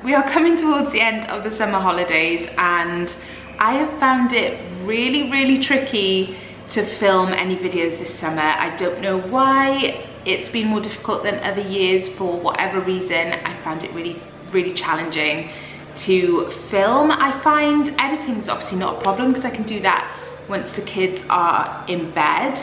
we are coming towards the end of the summer holidays, and I have found it really tricky to film any videos this summer. I don't know why. It's been more difficult than other years for whatever reason. I found it really challenging to film. I find editing is obviously not a problem because I can do that once the kids are in bed,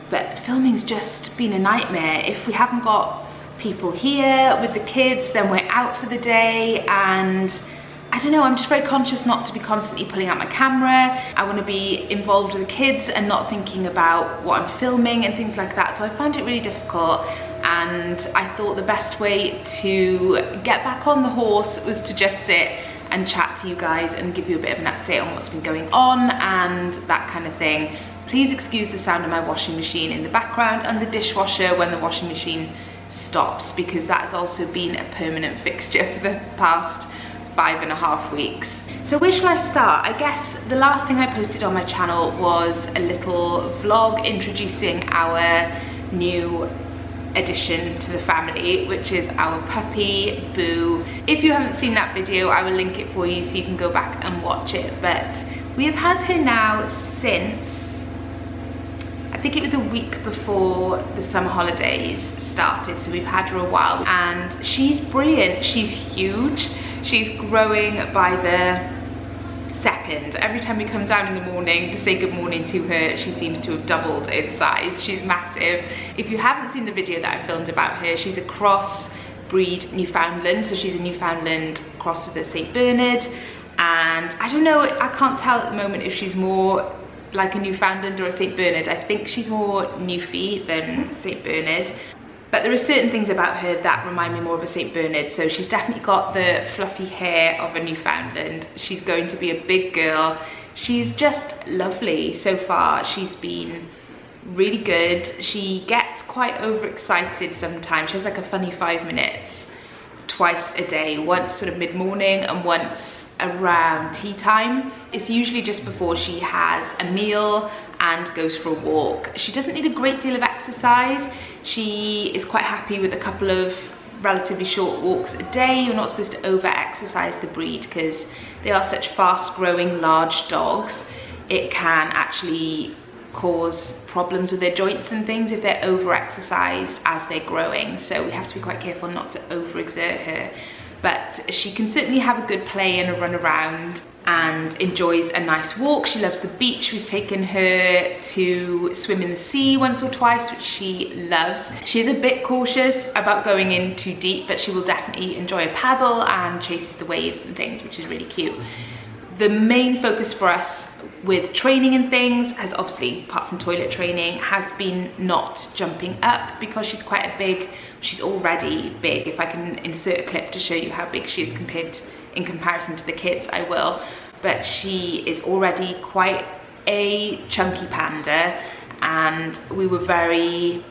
but filming's just been a nightmare. If we haven't got people here with the kids, then we're out for the day, and I don't know, I'm just very conscious not to be constantly pulling out my camera. I want to be involved with the kids and not thinking about what I'm filming and things like that. So I found it really difficult, and I thought the best way to get back on the horse was to just sit and chat to you guys and give you a bit of an update on what's been going on and that kind of thing. Please excuse the sound of my washing machine in the background and the dishwasher when the washing machine stops, because that has also been a permanent fixture for the past 5.5 weeks. So where shall I start? I guess the last thing I posted on my channel was a little vlog introducing our new addition to the family, which is our puppy Boo. If you haven't seen that video, I will link it for you so you can go back and watch it. But we have had her now since, I think it was a week before the summer holidays started, so we've had her a while, and she's brilliant. She's huge. She's growing by the second. Every time we come down in the morning to say good morning to her, she seems to have doubled in size. She's massive. If you haven't seen the video that I filmed about her, she's a cross breed Newfoundland, so she's a Newfoundland cross with a St. Bernard, and I don't know, I can't tell at the moment if she's more like a Newfoundland or a St. Bernard. I think she's more Newfie than St. Bernard. But there are certain things about her that remind me more of a St. Bernard. So she's definitely got the fluffy hair of a Newfoundland. She's going to be a big girl. She's just lovely so far. She's been really good. She gets quite overexcited sometimes. She has like a funny 5 minutes twice a day, once sort of mid-morning and once around tea time. It's usually just before she has a meal and goes for a walk. She doesn't need a great deal of exercise. She is quite happy with a couple of relatively short walks a day. You're not supposed to over exercise the breed because they are such fast growing large dogs. It can actually cause problems with their joints and things if they're over exercised as they're growing. So we have to be quite careful not to overexert her. But she can certainly have a good play and a run around and enjoys a nice walk. She loves the beach. We've taken her to swim in the sea once or twice, which she loves. She's a bit cautious about going in too deep, but she will definitely enjoy a paddle and chases the waves and things, which is really cute. The main focus for us with training and things has obviously, apart from toilet training, has been not jumping up because she's quite a big, she's already big. If I can insert a clip to show you how big she is in comparison to the kids, I will. But she is already quite a chunky panda, and we were very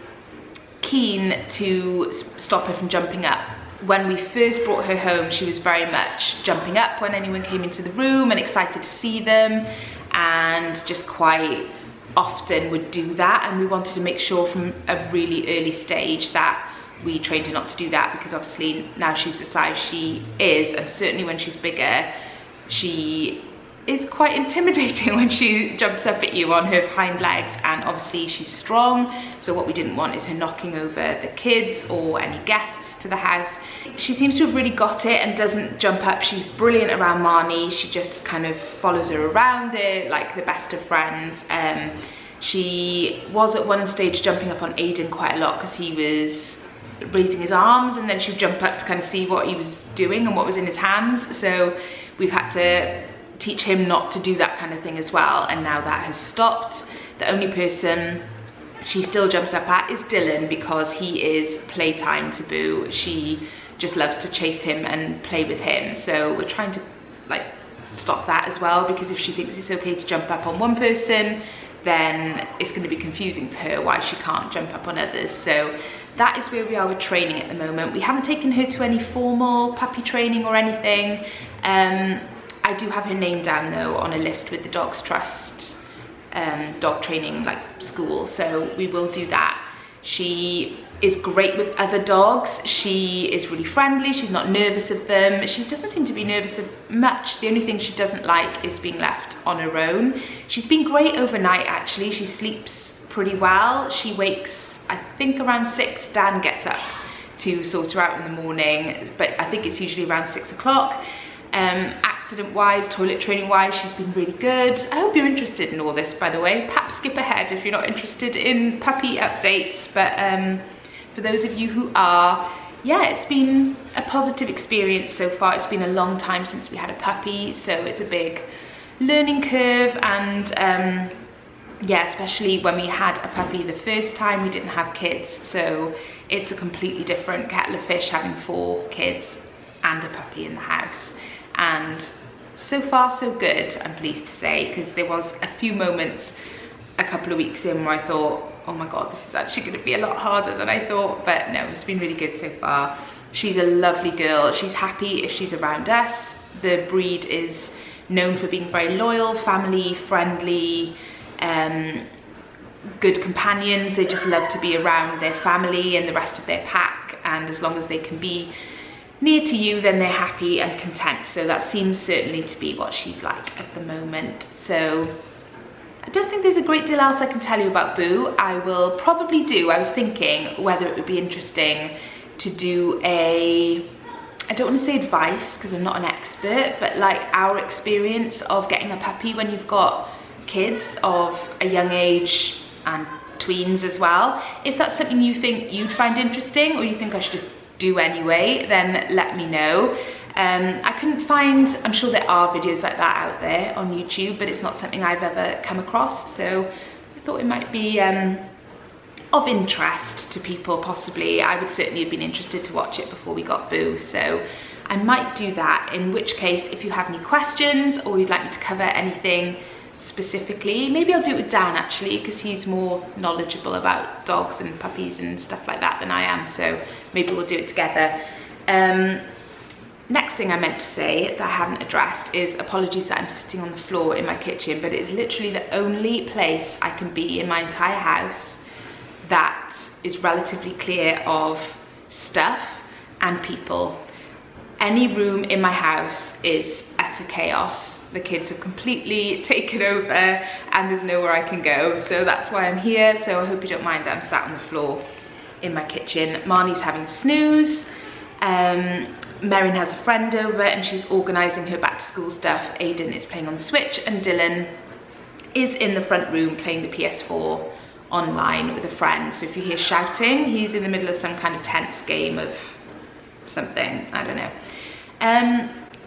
keen to stop her from jumping up. When we first brought her home, she was very much jumping up when anyone came into the room and excited to see them, and just quite often would do that, and we wanted to make sure from a really early stage that we trained her not to do that, because obviously now she's the size she is, and certainly when she's bigger, she is quite intimidating when she jumps up at you on her hind legs, and obviously she's strong, so what we didn't want is her knocking over the kids or any guests to the house. She seems to have really got it and doesn't jump up. She's brilliant around Marnie. She just kind of follows her around it like the best of friends. She was at one stage jumping up on Aiden quite a lot because he was raising his arms, and then she would jump up to kind of see what he was doing and what was in his hands. So we've had to teach him not to do that kind of thing as well, and now that has stopped. The only person she still jumps up at is Dylan, because he is playtime to Boo. She just loves to chase him and play with him, so we're trying to like stop that as well, because if she thinks it's okay to jump up on one person, then it's going to be confusing for her why she can't jump up on others. So that is where we are with training at the moment. We haven't taken her to any formal puppy training or anything. I do have her name down though on a list with the Dogs Trust dog training like school, so we will do that. She is great with other dogs. She is really friendly, she's not nervous of them. She doesn't seem to be nervous of much. The only thing she doesn't like is being left on her own. She's been great overnight actually. She sleeps pretty well. She wakes, I think around 6, Dan gets up to sort her out in the morning, but I think it's usually around 6 o'clock. Accident wise, toilet training wise, she's been really good. I hope you're interested in all this, by the way. Perhaps skip ahead if you're not interested in puppy updates, but for those of you who are, yeah, it's been a positive experience so far. It's been a long time since we had a puppy, so it's a big learning curve, and yeah, especially when we had a puppy the first time, we didn't have kids, so it's a completely different kettle of fish having 4 kids and a puppy in the house. And so far so good, I'm pleased to say, because there was a few moments a couple of weeks in where I thought, oh my god, this is actually going to be a lot harder than I thought, but no, it's been really good so far. She's a lovely girl. She's happy if she's around us. The breed is known for being very loyal, family friendly, good companions. They just love to be around their family and the rest of their pack, and as long as they can be near to you, then they're happy and content. So that seems certainly to be what she's like at the moment. So I don't think there's a great deal else I can tell you about Boo. I will probably do, I was thinking whether it would be interesting to do a, I don't want to say advice because I'm not an expert, but like our experience of getting a puppy when you've got kids of a young age and tweens as well. If that's something you think you'd find interesting, or you think I should just do anyway, then let me know. I couldn't find, I'm sure there are videos like that out there on YouTube, but it's not something I've ever come across, so I thought it might be of interest to people possibly. I would certainly have been interested to watch it before we got Boo, so I might do that, in which case if you have any questions or you'd like me to cover anything specifically, maybe I'll do it with Dan actually, because he's more knowledgeable about dogs and puppies and stuff like that than I am, so maybe we'll do it together. Next thing I meant to say that I haven't addressed is apologies that I'm sitting on the floor in my kitchen, but it is literally the only place I can be in my entire house that is relatively clear of stuff and people. Any room in my house is utter chaos. The kids have completely taken over and there's nowhere I can go, so that's why I'm here. So I hope you don't mind that I'm sat on the floor in my kitchen. Marnie's having a snooze. Merrin has a friend over and she's organising her back to school stuff. Aiden is playing on the Switch and Dylan is in the front room playing the PS4 online with a friend. So if you hear shouting, he's in the middle of some kind of tense game of something, I don't know.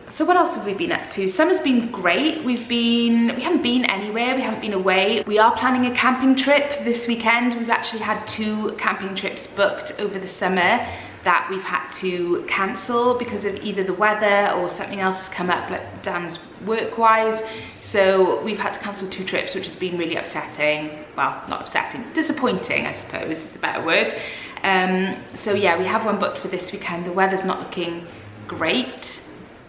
So what else have we been up to? Summer's been great. We haven't been anywhere, we haven't been away. We are planning a camping trip this weekend. We've actually had 2 camping trips booked over the summer that we've had to cancel because of either the weather or something else has come up, like Dan's work-wise. So we've had to cancel 2 trips, which has been really upsetting. Well, not upsetting, disappointing, I suppose is the better word. So yeah, we have one booked for this weekend. The weather's not looking great,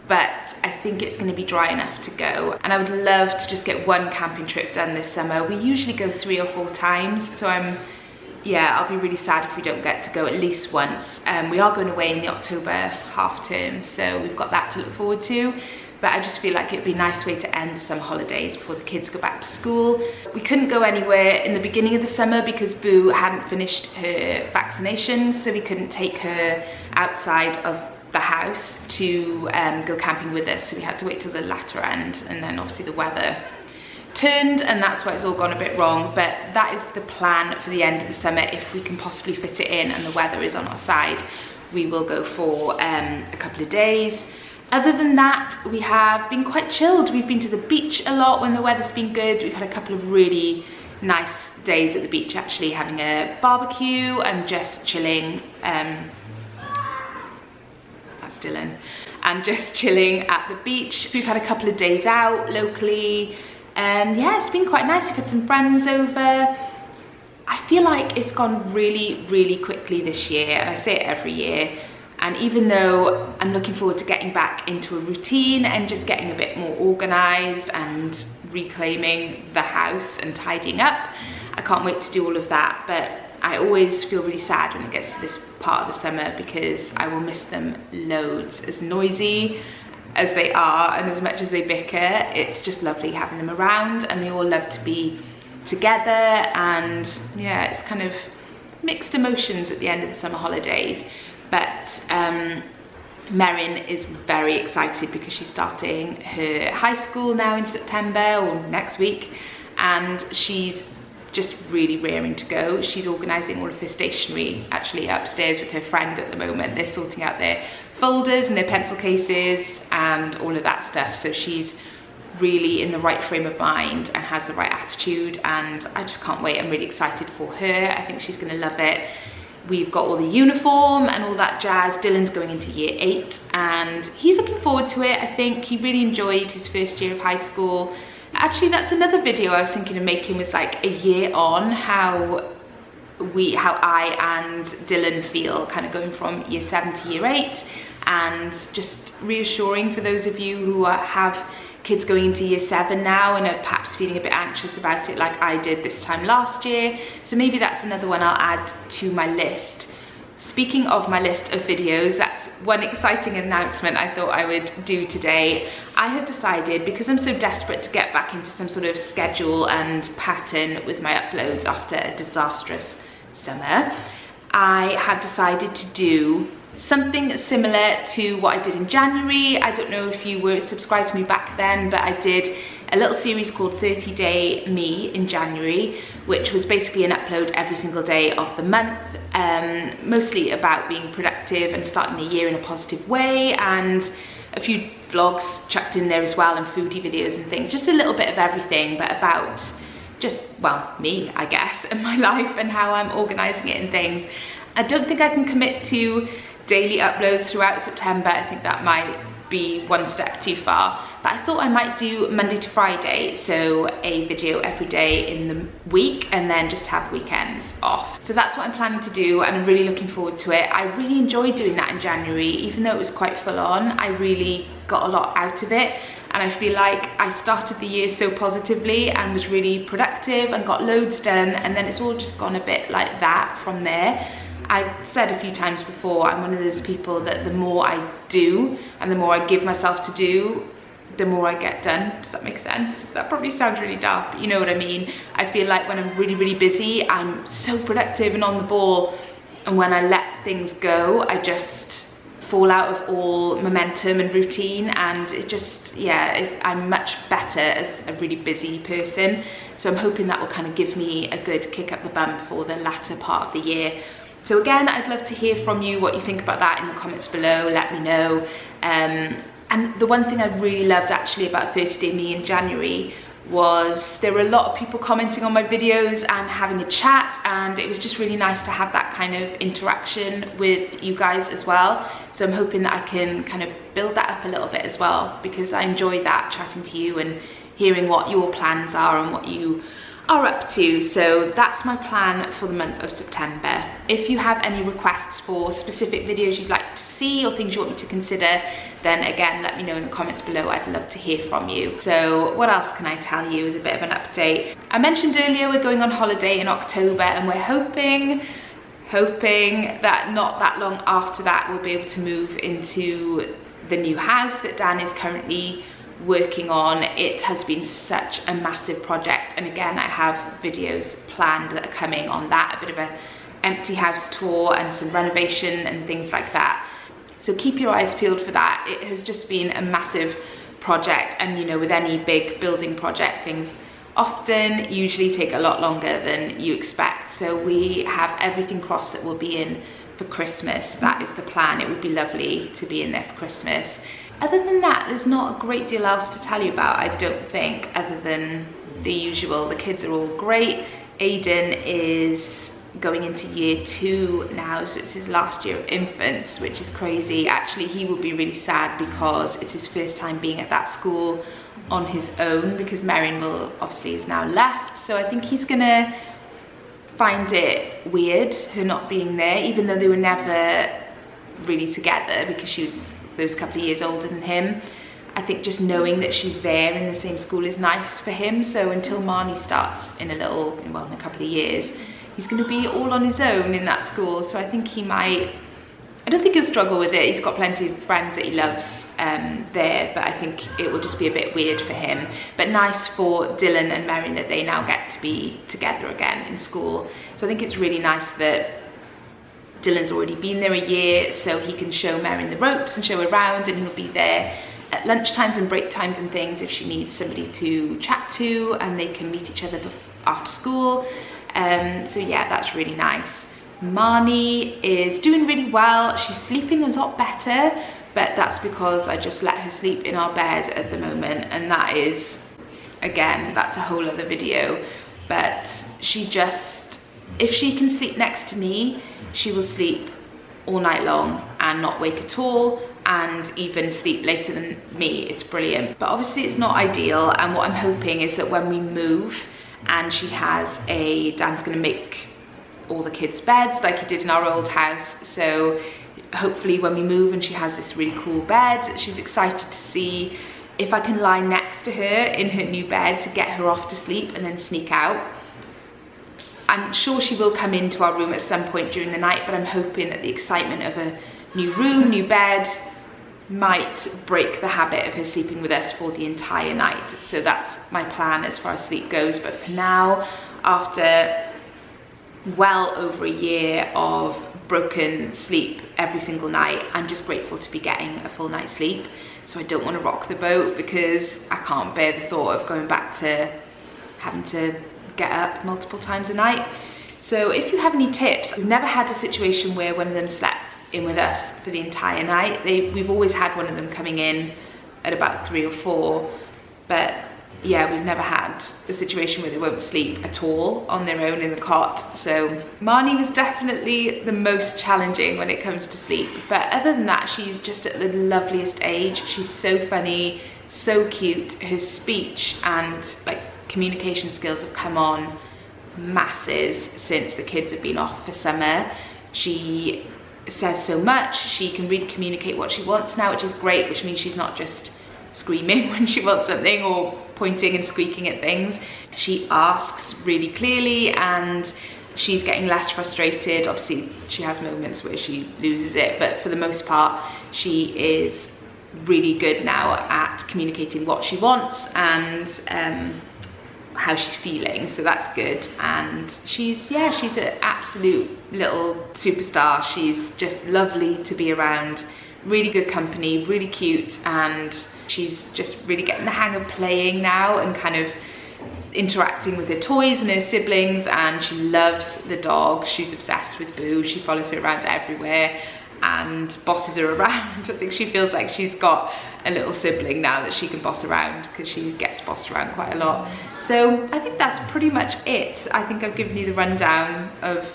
but I think it's going to be dry enough to go. And I would love to just get one camping trip done this summer. We usually go 3 or 4 times, so I'll be really sad if we don't get to go at least once. We are going away in the October half term, so we've got that to look forward to. But I just feel like it'd be a nice way to end the summer holidays before the kids go back to school. We couldn't go anywhere in the beginning of the summer because Boo hadn't finished her vaccinations, so we couldn't take her outside of the house to go camping with us. So we had to wait till the latter end, and then obviously the weather turned and that's why it's all gone a bit wrong. But that is the plan for the end of the summer. If we can possibly fit it in and the weather is on our side, we will go for a couple of days. Other than that, we have been quite chilled. We've been to the beach a lot when the weather's been good. We've had a couple of really nice days at the beach, actually, having a barbecue and just chilling. That's Dylan. And just chilling at the beach. We've had a couple of days out locally. And yeah, it's been quite nice. We've had some friends over. I feel like it's gone really, really quickly this year. And I say it every year. And even though I'm looking forward to getting back into a routine and just getting a bit more organised and reclaiming the house and tidying up, I can't wait to do all of that. But I always feel really sad when it gets to this part of the summer because I will miss them loads. As noisy as they are and as much as they bicker, it's just lovely having them around, and they all love to be together. And yeah, it's kind of mixed emotions at the end of the summer holidays. But Merrin is very excited because she's starting her high school now in September, or next week, and she's just really raring to go. She's organising all of her stationery actually upstairs with her friend at the moment. They're sorting out their folders and their pencil cases and all of that stuff. So she's really in the right frame of mind and has the right attitude, and I just can't wait. I'm really excited for her. I think she's going to love it. We've got all the uniform and all that jazz. Dylan's going into year 8 and he's looking forward to it. I think he really enjoyed his first year of high school. Actually, that's another video I was thinking of making, was like a year on, how I and Dylan feel kind of going from year 7 to year 8, and just reassuring for those of you who have kids going into year 7 now and are perhaps feeling a bit anxious about it like I did this time last year. So maybe that's another one I'll add to my list. Speaking of my list of videos, that's one exciting announcement I thought I would do today. I have decided, because I'm so desperate to get back into some sort of schedule and pattern with my uploads after a disastrous summer, I have decided to do something similar to what I did in January. I don't know if you were subscribed to me back then, but I did a little series called 30 Day Me in January, which was basically an upload every single day of the month, mostly about being productive and starting the year in a positive way, and a few vlogs chucked in there as well, and foodie videos and things, just a little bit of everything, but about just, well, me, I guess, and my life and how I'm organising it and things. I don't think I can commit to daily uploads throughout September. I think that might be one step too far, but I thought I might do Monday to Friday, so a video every day in the week, and then just have weekends off. So that's what I'm planning to do, and I'm really looking forward to it. I really enjoyed doing that in January, even though it was quite full on. I really got a lot out of it, and I feel like I started the year so positively and was really productive and got loads done, and then it's all just gone a bit like that from there. I've said a few times before, I'm one of those people that the more I do and the more I give myself to do, the more I get done. Does that make sense? That probably sounds really daft, but you know what I mean. I feel like when I'm really, really busy, I'm so productive and on the ball, and when I let things go, I just fall out of all momentum and routine, and it just, yeah, I'm much better as a really busy person. So I'm hoping that will kind of give me a good kick up the bum for the latter part of the year. So again, I'd love to hear from you what you think about that in the comments below. Let me know. And the one thing I really loved actually about 30 Day Me in January was there were a lot of people commenting on my videos and having a chat, and it was just really nice to have that kind of interaction with you guys as well. So I'm hoping that I can kind of build that up a little bit as well, because I enjoy that, chatting to you and hearing what your plans are and what you are up to. So that's my plan for the month of September. If you have any requests for specific videos you'd like to see or things you want me to consider, then again, let me know in the comments below. I'd love to hear from you. So what else can I tell you as a bit of an update? I mentioned earlier we're going on holiday in October, and we're hoping that not that long after that we'll be able to move into the new house that Dan is currently working on. It has been such a massive project, and again, I have videos planned that are coming on that, a bit of a empty house tour and some renovation and things like that. So keep your eyes peeled for that. It has just been a massive project, and you know, with any big building project, things often usually take a lot longer than you expect. So we have everything crossed that we'll be in for Christmas. That is the plan. It would be lovely to be in there for Christmas. Other than that, there's not a great deal else to tell you about, I don't think, other than the usual. The kids are all great. Aiden is going into year 2 now, so it's his last year of infants, which is crazy. Actually, he will be really sad because it's his first time being at that school on his own, because Merrin will obviously is now left. So I think he's gonna find it weird, her not being there, even though they were never really together because she was those couple of years older than him. I think just knowing that she's there in the same school is nice for him. So until Marnie starts in a couple of years, he's going to be all on his own in that school. So I think he might, I don't think he'll struggle with it. He's got plenty of friends that he loves there, but I think it will just be a bit weird for him. But nice for Dylan and Merrin that they now get to be together again in school. So I think it's really nice that Dylan's already been there a year, so he can show Merrin the ropes and show her around, and he'll be there at lunch times and break times and things if she needs somebody to chat to, and they can meet each other after school. So yeah, that's really nice. Marnie is doing really well. She's sleeping a lot better, but that's because I just let her sleep in our bed at the moment, and that is, again, that's a whole other video. But she just, if she can sleep next to me, she will sleep all night long and not wake at all, and even sleep later than me. It's brilliant. But obviously it's not ideal, and what I'm hoping is that when we move and she has Dan's gonna make all the kids' beds like he did in our old house, so hopefully when we move and she has this really cool bed, she's excited to see if I can lie next to her in her new bed to get her off to sleep and then sneak out. I'm sure she will come into our room at some point during the night, but I'm hoping that the excitement of a new room, new bed, might break the habit of her sleeping with us for the entire night. So that's my plan as far as sleep goes. But for now, after well over a year of broken sleep every single night, I'm just grateful to be getting a full night's sleep. So I don't want to rock the boat, because I can't bear the thought of going back to having to get up multiple times a night. So if you have any tips, we've never had a situation where one of them slept in with us for the entire night. We've always had one of them coming in at about 3 or 4, but yeah, we've never had a situation where they won't sleep at all on their own in the cot. So Marnie was definitely the most challenging when it comes to sleep, but other than that, she's just at the loveliest age. She's so funny, so cute. Her speech and like communication skills have come on masses since the kids have been off for summer. She says so much, she can really communicate what she wants now, which is great, which means she's not just screaming when she wants something or pointing and squeaking at things. She asks really clearly, and she's getting less frustrated. Obviously she has moments where she loses it, but for the most part she is really good now at communicating what she wants and how she's feeling, so that's good. And she's an absolute little superstar. She's just lovely to be around, really good company, really cute, and she's just really getting the hang of playing now and kind of interacting with her toys and her siblings, and she loves the dog. She's obsessed with Boo. She follows her around everywhere and bosses her around. I think she feels like she's got a little sibling now that she can boss around, because she gets bossed around quite a lot. So I think that's pretty much it. I think I've given you the rundown of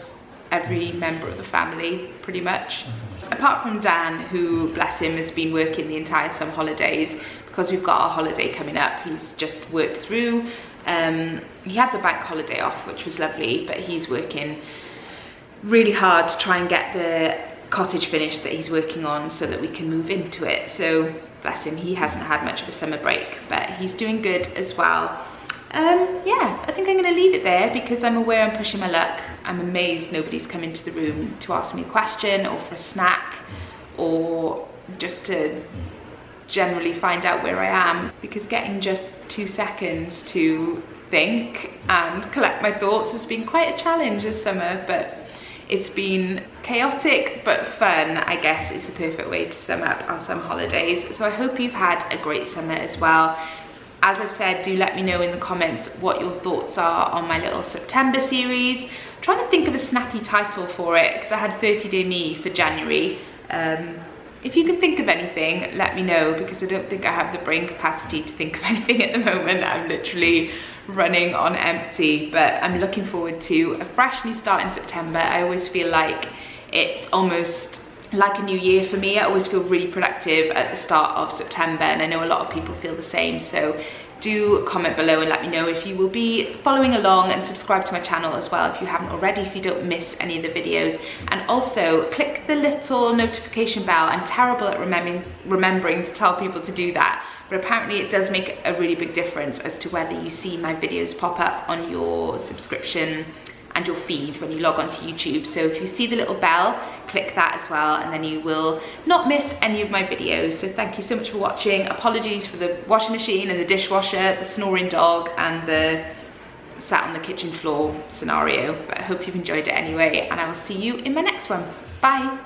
every member of the family, pretty much. Apart from Dan, who, bless him, has been working the entire summer holidays, because we've got our holiday coming up. He's just worked through. He had the bank holiday off, which was lovely, but he's working really hard to try and get the cottage finished that he's working on so that we can move into it. So bless him, he hasn't had much of a summer break, but he's doing good as well. Yeah, I think I'm going to leave it there, because I'm aware I'm pushing my luck. I'm amazed nobody's come into the room to ask me a question or for a snack, or just to generally find out where I am, because getting just 2 seconds to think and collect my thoughts has been quite a challenge this summer. But it's been chaotic but fun, I guess, is the perfect way to sum up our summer holidays. So I hope you've had a great summer as well. As I said, do let me know in the comments what your thoughts are on my little September series. I'm trying to think of a snappy title for it, because I had 30 Day Me for January. If you can think of anything, let me know, because I don't think I have the brain capacity to think of anything at the moment. I'm literally running on empty, but I'm looking forward to a fresh new start in September. I always feel like it's almost like a new year for me. I always feel really productive at the start of September, and I know a lot of people feel the same. So do comment below and let me know if you will be following along, and subscribe to my channel as well if you haven't already, so you don't miss any of the videos. And also click the little notification bell. I'm terrible at remembering to tell people to do that, but apparently it does make a really big difference as to whether you see my videos pop up on your subscription and your feed when you log onto YouTube. So if you see the little bell, click that as well, and then you will not miss any of my videos. So thank you so much for watching. Apologies for the washing machine and the dishwasher, the snoring dog, and the sat on the kitchen floor scenario, but I hope you've enjoyed it anyway, and I will see you in my next one. Bye.